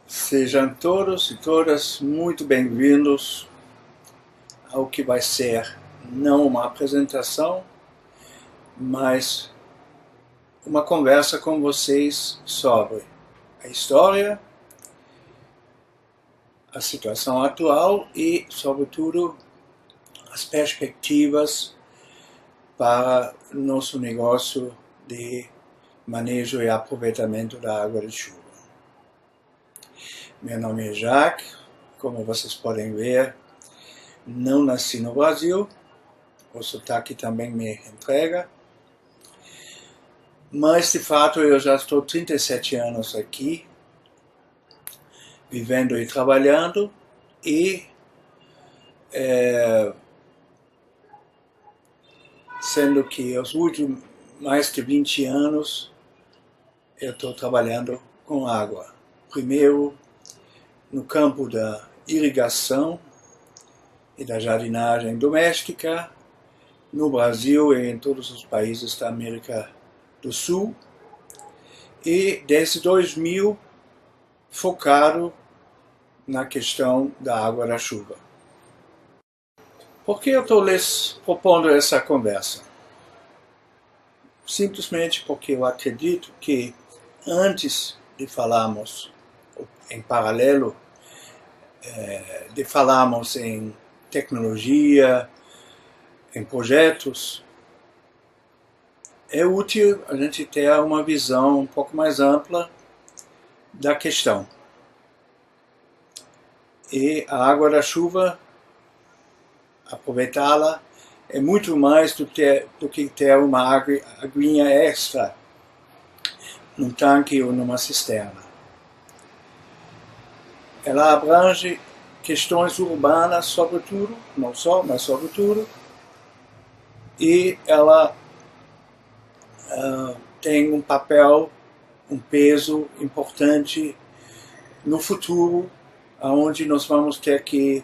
Sejam todos e todas muito bem-vindos ao que vai ser não uma apresentação, mas uma conversa com vocês sobre a história, a situação atual e, sobretudo, as perspectivas para nosso negócio de manejo e aproveitamento da água de chuva. Meu nome é Jacques, como vocês podem ver, não nasci no Brasil, o sotaque também me entrega, mas de fato eu já estou 37 anos aqui, vivendo e trabalhando, e sendo que os últimos mais de 20 anos eu estou trabalhando com água. Primeiro no campo da irrigação e da jardinagem doméstica, no Brasil e em todos os países da América do Sul, e desde 2000 focado na questão da água da chuva. Por que eu estou lhes propondo essa conversa? Simplesmente porque eu acredito que antes de falarmos em paralelo, de falarmos em tecnologia, em projetos, é útil a gente ter uma visão um pouco mais ampla da questão. E a água da chuva, aproveitá-la, é muito mais do que ter uma aguinha extra num tanque ou numa cisterna. Ela abrange questões urbanas, sobretudo, não só, mas sobretudo, e ela tem um papel, um peso importante no futuro, onde nós vamos ter que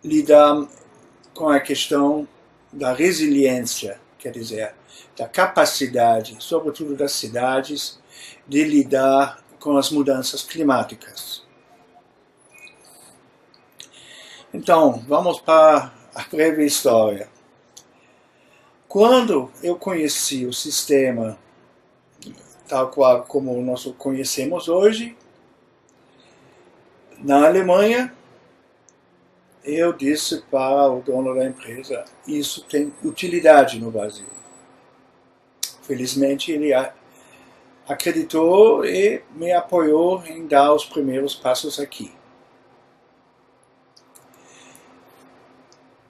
lidar com a questão da resiliência, quer dizer, da capacidade, sobretudo das cidades, de lidar com as mudanças climáticas. Então, vamos para a breve história. Quando eu conheci o sistema tal qual como nós o conhecemos hoje, na Alemanha, eu disse para o dono da empresa, isso tem utilidade no Brasil. Felizmente ele acreditou e me apoiou em dar os primeiros passos aqui.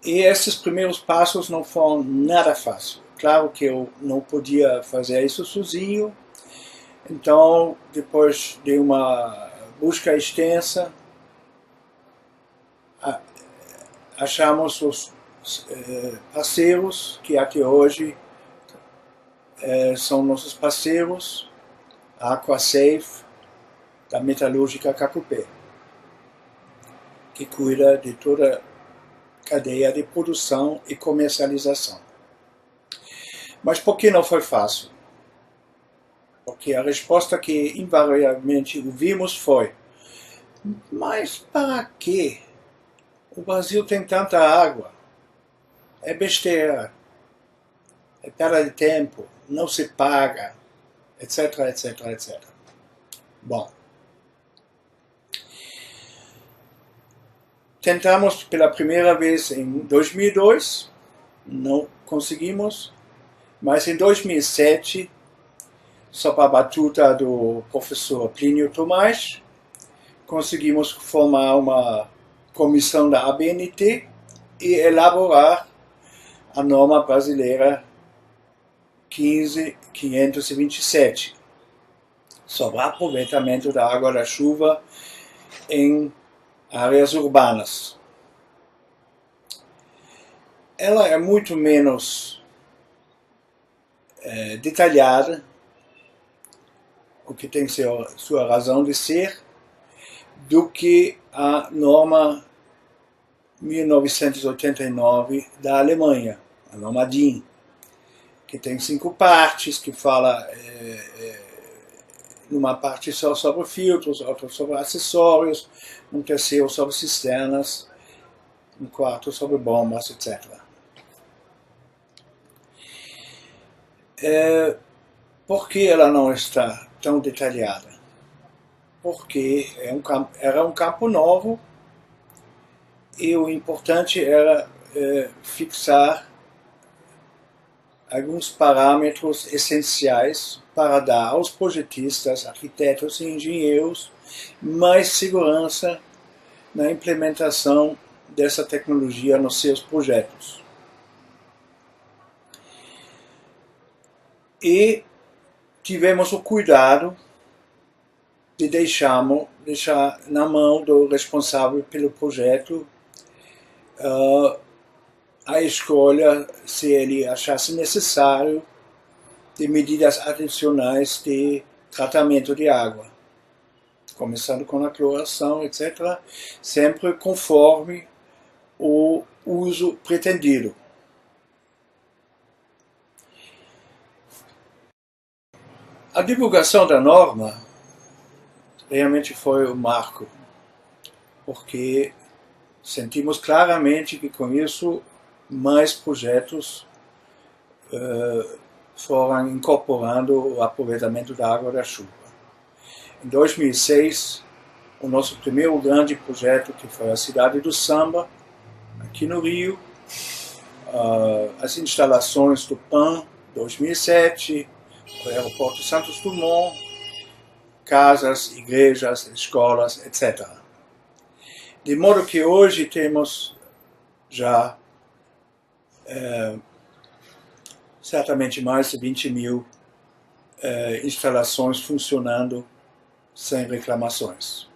E esses primeiros passos não foram nada fáceis. Claro que eu não podia fazer isso sozinho, então depois de uma busca extensa, achamos os parceiros que até hoje são nossos parceiros, a AquaSafe, da Metalúrgica Cacupé, que cuida de toda a cadeia de produção e comercialização. Mas por que não foi fácil? Porque a resposta que invariavelmente ouvimos foi: mas para quê? O Brasil tem tanta água, é besteira, é perda de tempo, não se paga, etc, etc, etc. Bom, tentamos pela primeira vez em 2002, não conseguimos, mas em 2007, sob a batuta do professor Plínio Tomás, conseguimos formar uma comissão da ABNT e elaborar a norma brasileira 15.527 sobre aproveitamento da água da chuva em áreas urbanas. Ela é muito menos detalhada, o que tem sua razão de ser, do que a norma 1989 da Alemanha, a norma DIN, que tem 5 partes, que fala numa parte só sobre filtros, outra sobre acessórios, um terceiro sobre cisternas, um quarto sobre bombas, etc. Por que ela não está tão detalhada? Porque era um campo novo e o importante era fixar alguns parâmetros essenciais para dar aos projetistas, arquitetos e engenheiros mais segurança na implementação dessa tecnologia nos seus projetos. E tivemos o cuidado de deixar na mão do responsável pelo projeto a escolha, se ele achasse necessário, de medidas adicionais de tratamento de água, começando com a cloração, etc., sempre conforme o uso pretendido. A divulgação da norma realmente foi um marco, porque sentimos claramente que com isso mais projetos foram incorporando o aproveitamento da água da chuva. Em 2006, o nosso primeiro grande projeto, que foi a Cidade do Samba, aqui no Rio, as instalações do PAN, 2007, o aeroporto Santos Dumont, casas, igrejas, escolas, etc. De modo que hoje temos já certamente mais de 20.000 instalações funcionando sem reclamações.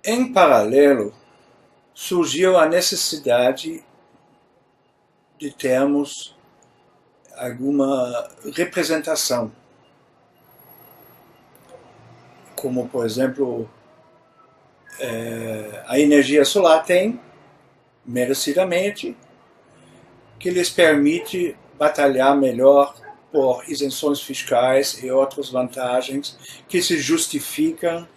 Em paralelo, surgiu a necessidade de termos alguma representação, como, por exemplo, a energia solar tem, merecidamente, que lhes permite batalhar melhor por isenções fiscais e outras vantagens que se justificam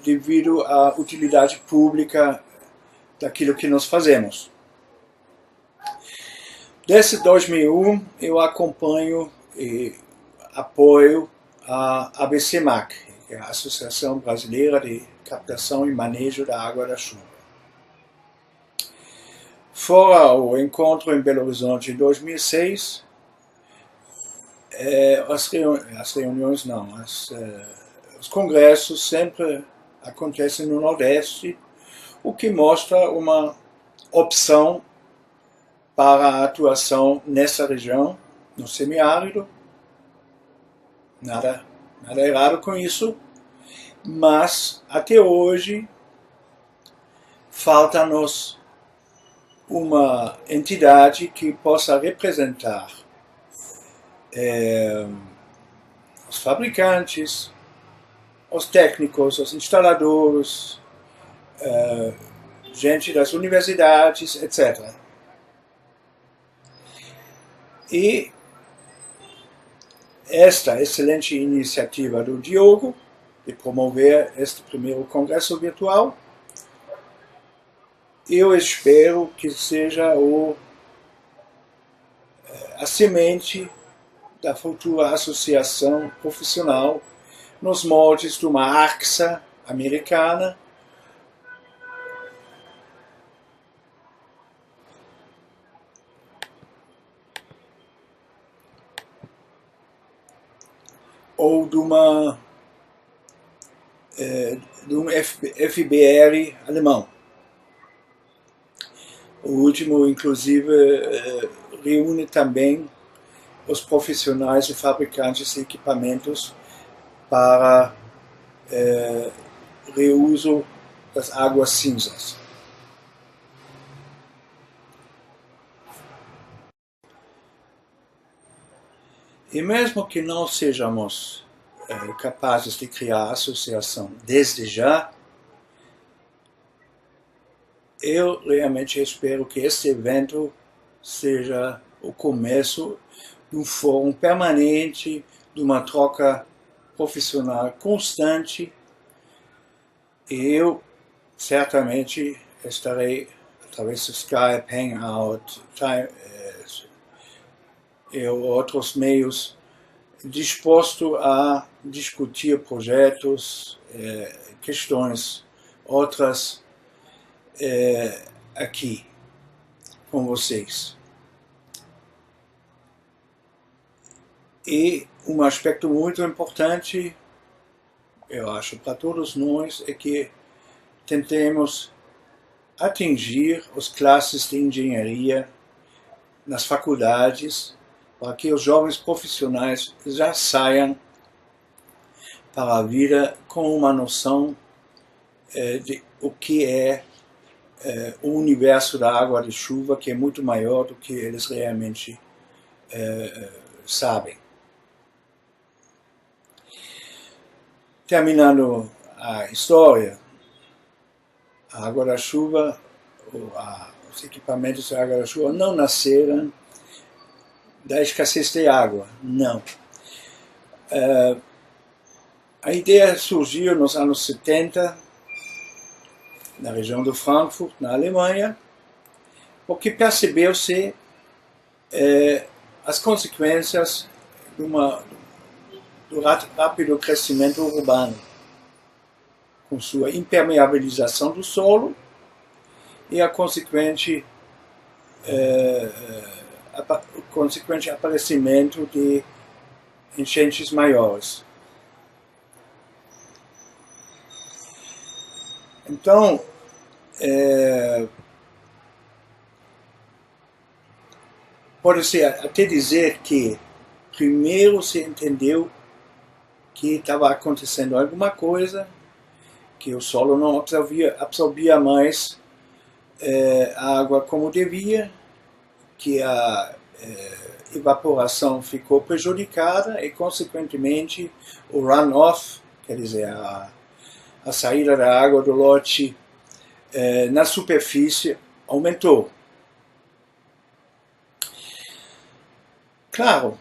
devido à utilidade pública daquilo que nós fazemos. Desde 2001 eu acompanho e apoio a ABCMAC, que é a Associação Brasileira de Captação e Manejo da Água da Chuva. Fora o encontro em Belo Horizonte em 2006, os congressos sempre acontecem no Nordeste, o que mostra uma opção para a atuação nessa região, no semiárido. Nada errado com isso, mas até hoje falta-nos uma entidade que possa representar os fabricantes, os técnicos, os instaladores, gente das universidades, etc. E esta excelente iniciativa do Diogo de promover este primeiro congresso virtual, eu espero que seja a semente da futura associação profissional nos moldes de uma AXA americana, ou de um FBR alemão. O último, inclusive, reúne também os profissionais e fabricantes de equipamentos para reuso das águas cinzas. E mesmo que não sejamos capazes de criar a associação desde já, eu realmente espero que este evento seja o começo de um fórum permanente, de uma troca profissional constante. E eu certamente estarei, através do Skype, Hangout e outros meios, disposto a discutir projetos, questões outras aqui com vocês. E um aspecto muito importante, eu acho, para todos nós, é que tentemos atingir as classes de engenharia nas faculdades, para que os jovens profissionais já saiam para a vida com uma noção de o que é o universo da água de chuva, que é muito maior do que eles realmente sabem. Terminando a história, a água da chuva, os equipamentos da água da chuva não nasceram da escassez de água, não. A ideia surgiu nos anos 70, na região de Frankfurt, na Alemanha, porque percebeu-se as consequências do rápido crescimento urbano, com sua impermeabilização do solo e o consequente aparecimento de enchentes maiores. Então, pode-se até dizer que primeiro se entendeu que estava acontecendo alguma coisa, que o solo não absorvia mais a água como devia, que a evaporação ficou prejudicada e, consequentemente, o runoff, quer dizer, a saída da água do lote na superfície aumentou. Claro,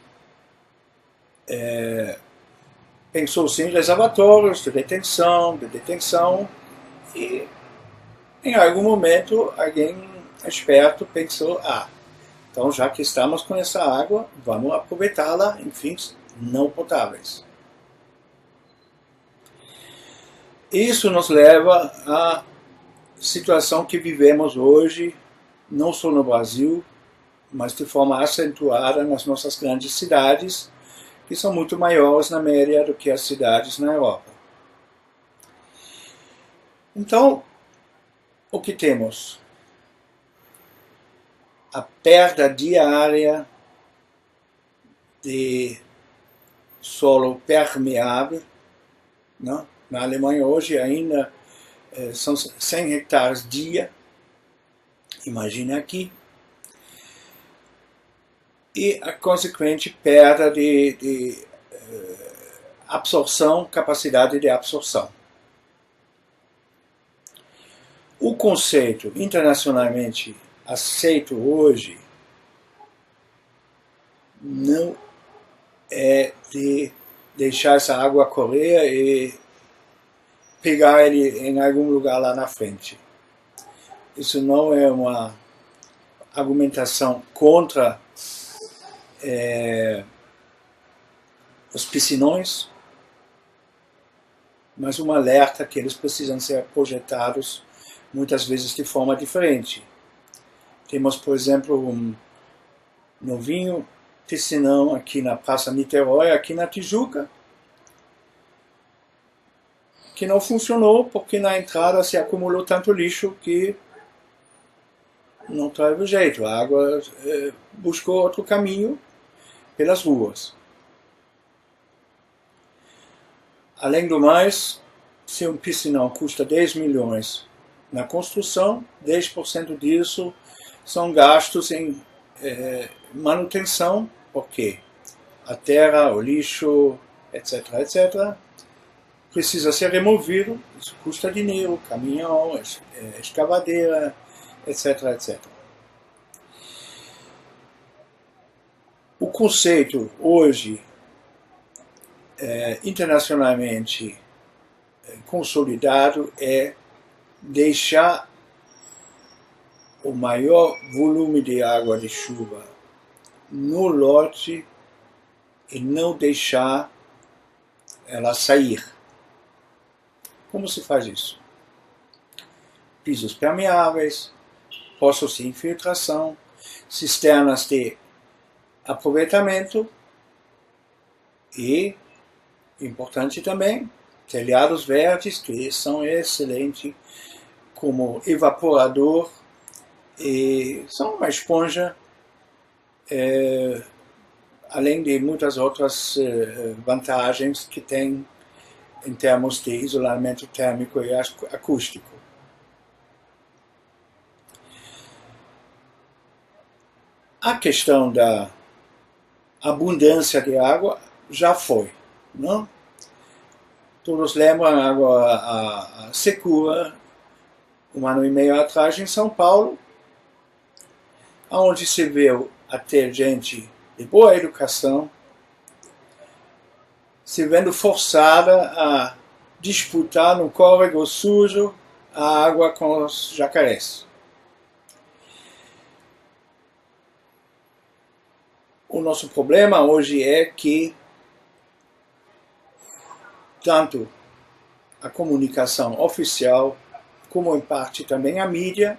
pensou-se em reservatórios de detenção, e em algum momento alguém esperto pensou, então já que estamos com essa água, vamos aproveitá-la em fins não potáveis. Isso nos leva à situação que vivemos hoje, não só no Brasil, mas de forma acentuada nas nossas grandes cidades, que são muito maiores na média do que as cidades na Europa. Então, o que temos? A perda diária de solo permeável, não? Na Alemanha hoje ainda são 100 hectares dia, imagina aqui, e a consequente perda de absorção, capacidade de absorção. O conceito internacionalmente aceito hoje não é de deixar essa água correr e pegar ele em algum lugar lá na frente. Isso não é uma argumentação contra os piscinões, mas um alerta que eles precisam ser projetados muitas vezes de forma diferente. Temos, por exemplo, um novinho piscinão aqui na Praça Niterói, aqui na Tijuca, que não funcionou porque na entrada se acumulou tanto lixo que não teve jeito. A água buscou outro caminho pelas ruas. Além do mais, se um piscinão custa 10 milhões na construção, 10% disso são gastos em manutenção, porque a terra, o lixo, etc., etc., precisa ser removido, isso custa dinheiro, caminhão, escavadeira, etc., etc. O conceito hoje internacionalmente consolidado é deixar o maior volume de água de chuva no lote e não deixar ela sair. Como se faz isso? Pisos permeáveis, poços de infiltração, cisternas de aproveitamento e, importante também, telhados verdes, que são excelentes como evaporador e são uma esponja, além de muitas outras vantagens que tem em termos de isolamento térmico e acústico. A questão da abundância de água já foi, não? Todos lembram a água secura, 1 ano e meio atrás em São Paulo, onde se viu até gente de boa educação se vendo forçada a disputar no córrego sujo a água com os jacarés. O nosso problema hoje é que tanto a comunicação oficial, como em parte também a mídia,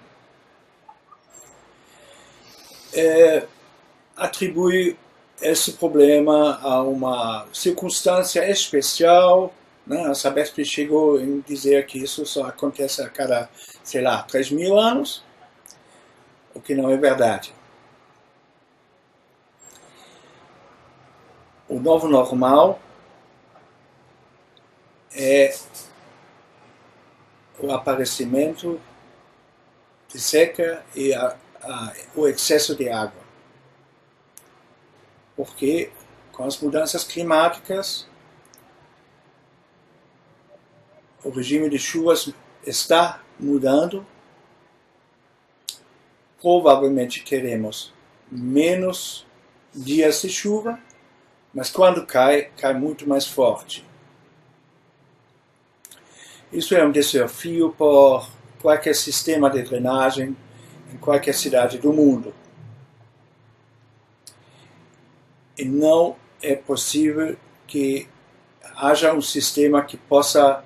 atribui esse problema a uma circunstância especial, né? A Sabesp chegou a dizer que isso só acontece a cada, sei lá, 3.000 anos, o que não é verdade. O novo normal é o aparecimento de seca e o excesso de água. Porque com as mudanças climáticas, o regime de chuvas está mudando. Provavelmente teremos menos dias de chuva, mas quando cai muito mais forte. Isso é um desafio por qualquer sistema de drenagem em qualquer cidade do mundo. E não é possível que haja um sistema que possa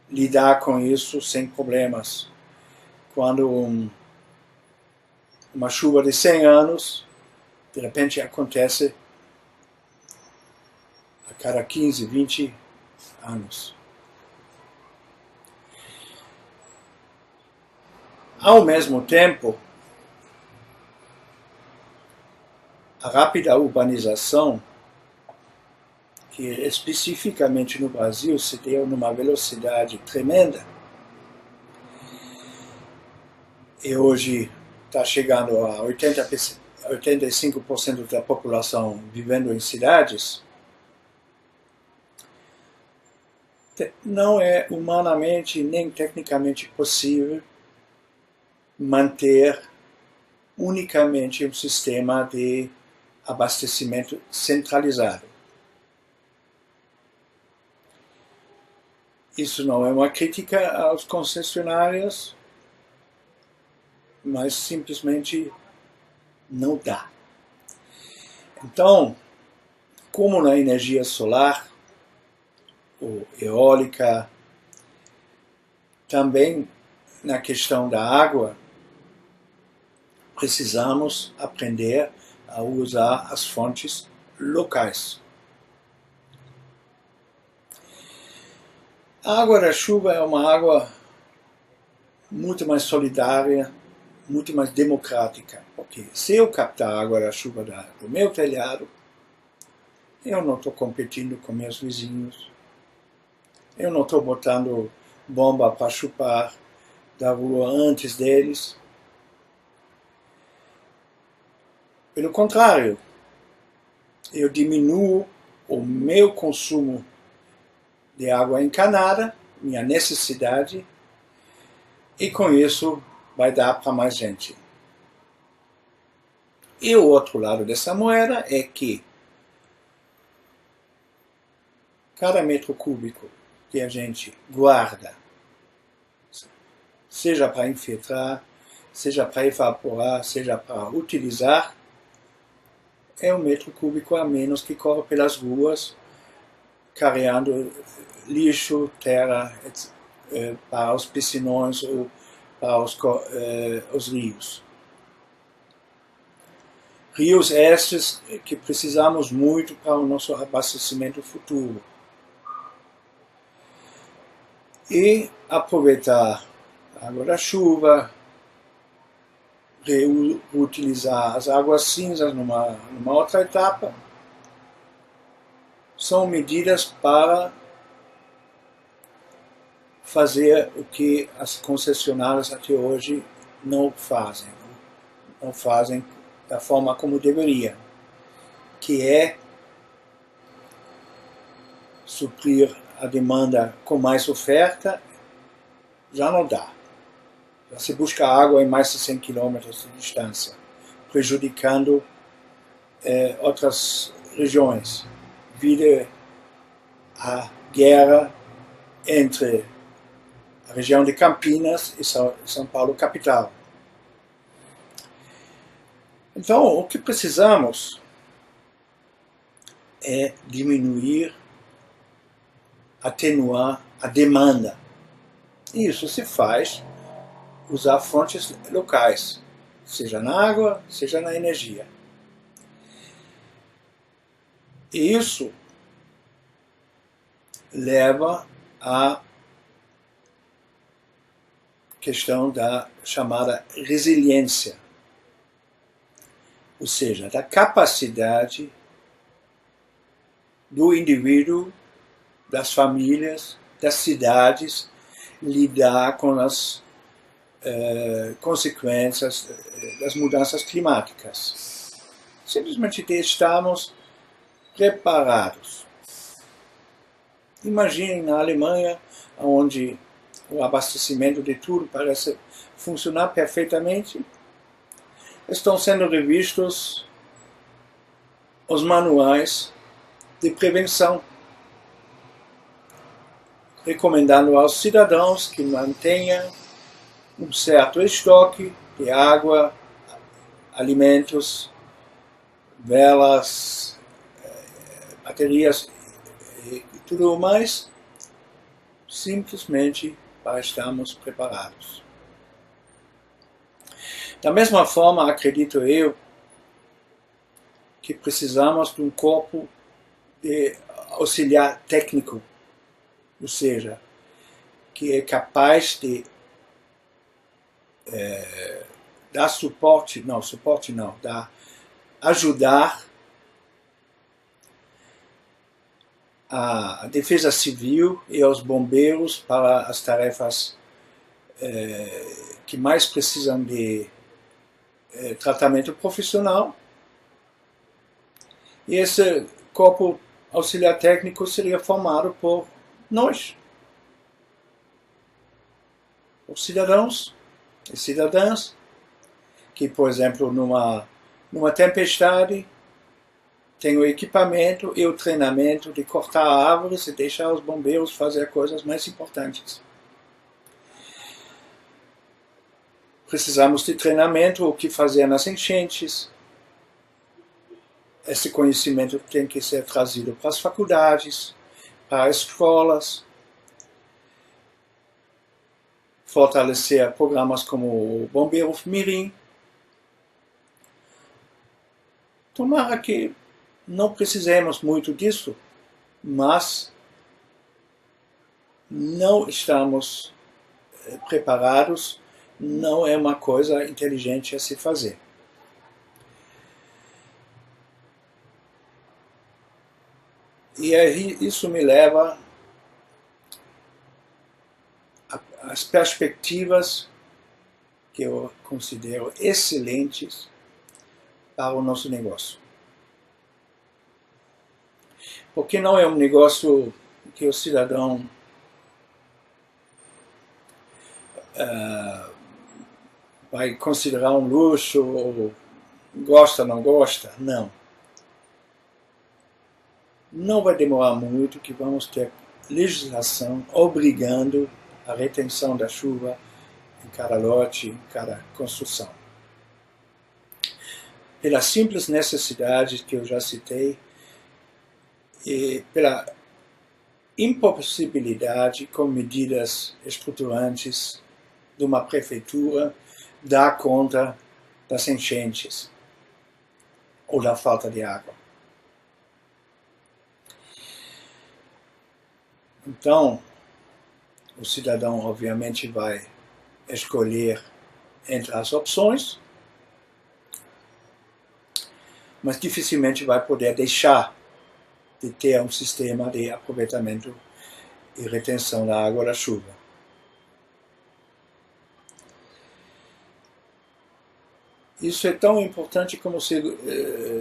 lidar com isso sem problemas. Quando uma chuva de 100 anos, de repente acontece a cada 15, 20 anos. Ao mesmo tempo, a rápida urbanização, que especificamente no Brasil se deu numa velocidade tremenda, e hoje está chegando a 85% da população vivendo em cidades, não é humanamente nem tecnicamente possível manter unicamente um sistema de abastecimento centralizado. Isso não é uma crítica aos concessionários, mas simplesmente não dá. Então, como na energia solar ou eólica, também na questão da água, precisamos aprender a usar as fontes locais. A água da chuva é uma água muito mais solidária, muito mais democrática, porque se eu captar a água da chuva do meu telhado, eu não estou competindo com meus vizinhos, eu não estou botando bomba para chupar da rua antes deles. Pelo contrário, eu diminuo o meu consumo de água encanada, minha necessidade, e com isso vai dar para mais gente. E o outro lado dessa moeda é que cada metro cúbico que a gente guarda, seja para infiltrar, seja para evaporar, seja para utilizar, é um metro cúbico a menos que corre pelas ruas, carregando lixo, terra, para os piscinões ou para os rios. Rios estes que precisamos muito para o nosso abastecimento futuro. E aproveitar a água da chuva, reutilizar as águas cinzas numa outra etapa, são medidas para fazer o que as concessionárias até hoje não fazem da forma como deveria, que é suprir a demanda com mais oferta. Já não dá. Já se busca água em mais de 100 km de distância, prejudicando outras regiões. Vide a guerra entre a região de Campinas e São Paulo capital. Então, o que precisamos é diminuir, atenuar a demanda. E isso se faz usar fontes locais, seja na água, seja na energia. E isso leva à questão da chamada resiliência, ou seja, da capacidade do indivíduo, das famílias, das cidades, lidar com as consequências das mudanças climáticas. Simplesmente estamos preparados. Imaginem na Alemanha, onde o abastecimento de tudo parece funcionar perfeitamente, estão sendo revistos os manuais de prevenção, recomendando aos cidadãos que mantenham um certo estoque de água, alimentos, velas, baterias e tudo mais, simplesmente para estarmos preparados. Da mesma forma, acredito eu, que precisamos de um corpo de auxiliar técnico, ou seja, que é capaz de dar ajudar a defesa civil e aos bombeiros para as tarefas que mais precisam de tratamento profissional. E esse corpo auxiliar técnico seria formado por nós, os cidadãos e cidadãs, que, por exemplo, numa tempestade, tem o equipamento e o treinamento de cortar árvores e deixar os bombeiros fazer coisas mais importantes. Precisamos de treinamento, o que fazer nas enchentes. Esse conhecimento tem que ser trazido para as faculdades, para as escolas, fortalecer programas como o Bombeiro Mirim. Tomara que não precisemos muito disso, mas não estamos preparados, não é uma coisa inteligente a se fazer. E aí isso me leva às perspectivas que eu considero excelentes para o nosso negócio. Porque não é um negócio que o cidadão vai considerar um luxo ou Gosta, não gosta? Não. Não vai demorar muito que vamos ter legislação obrigando a retenção da chuva em cada lote, em cada construção. Pela simples necessidade que eu já citei e pela impossibilidade com medidas estruturantes de uma prefeitura dar conta das enchentes ou da falta de água. Então, o cidadão obviamente vai escolher entre as opções, mas dificilmente vai poder deixar de ter um sistema de aproveitamento e retenção da água da chuva. Isso é tão importante como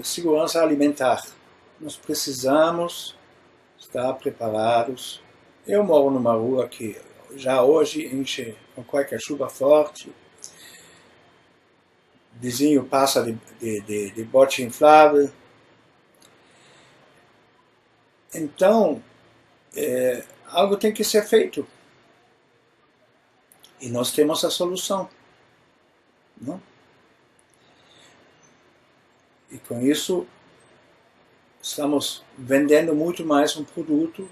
segurança alimentar. Nós precisamos estar preparados. Eu moro numa rua que já hoje enche com qualquer chuva forte. O vizinho passa de bote inflável. Então, algo tem que ser feito. E nós temos a solução. Não? E com isso, estamos vendendo muito mais um produto,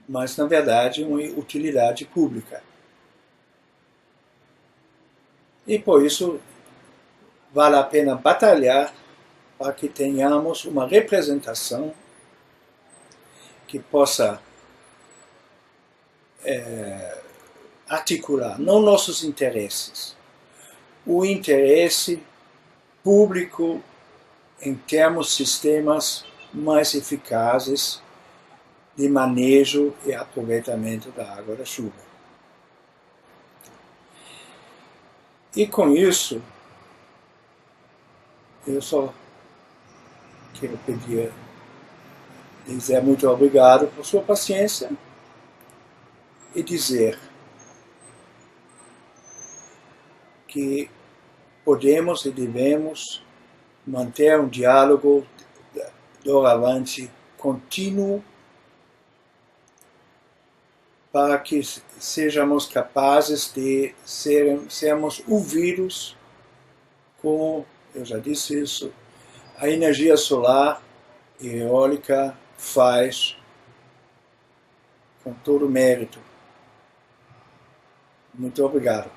mas na verdade uma utilidade pública. E por isso vale a pena batalhar para que tenhamos uma representação que possa articular não nossos interesses, o interesse público em termos de sistemas mais eficazes de manejo e aproveitamento da água da chuva. E com isso, eu só quero dizer muito obrigado por sua paciência e dizer que podemos e devemos manter um diálogo doravante contínuo para que sejamos capazes de sermos ouvidos, como eu já disse isso, a energia solar e eólica faz com todo mérito. Muito obrigado.